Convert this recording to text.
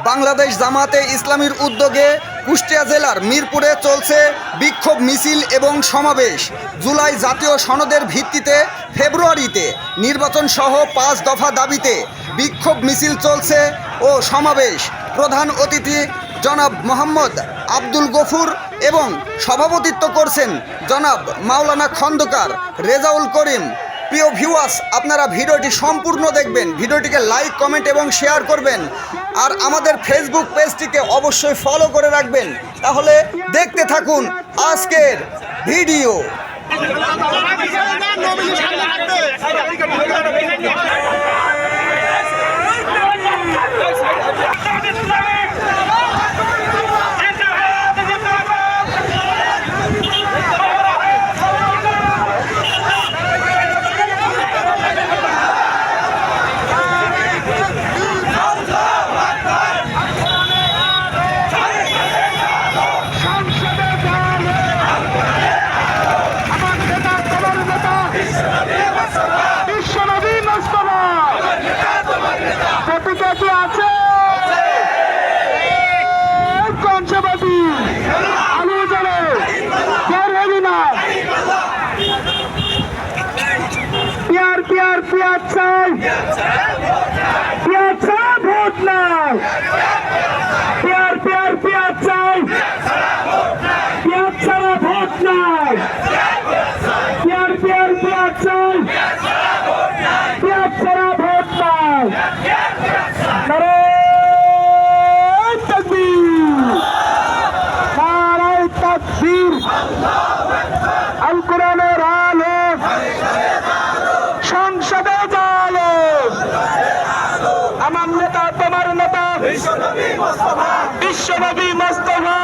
বাংলাদেশ জামাতে ইসলামীর উদ্যোগে কুষ্টিয়া জেলার মিরপুরে চলছে বিক্ষোভ মিছিল এবং সমাবেশ। জুলাই জাতীয় সনদের ভিত্তিতে ফেব্রুয়ারিতে নির্বাচন সহ 5 দফা দাবিতে বিক্ষোভ মিছিল চলছে ও সমাবেশ। প্রধান অতিথি জনাব মোহাম্মদ আব্দুল গফুর এবং সভাপতিত্ব করছেন জনাব মাওলানা খন্দকার রেজাউল করিম। প্রিয় ভিউয়ার্স, আপনারা ভিডিওটি সম্পূর্ণ দেখবেন, ভিডিওটিকে লাইক, কমেন্ট এবং শেয়ার করবেন, আর আমাদের ফেসবুক পেজটিকে অবশ্যই ফলো করে রাখবেন। তাহলে দেখতে থাকুন আজকের ভিডিও। পেঁয়াজ চাই, পেঁয়াজ ছাড়া ভোট নাই। পেঁয়াজ চাই, পেঁয়াজ ছাড়া ভোট নাই। পেঁয়াজ চাই, পেঁয়াজ ছাড়া ভোট নাই। নারায়ে তাকবীর, নারায়ে তাকবীর। আল কোরআনের আলো সংসদে জালো, আমার নেতা তোমার নেতা বিশ্বনবী মোস্তফা।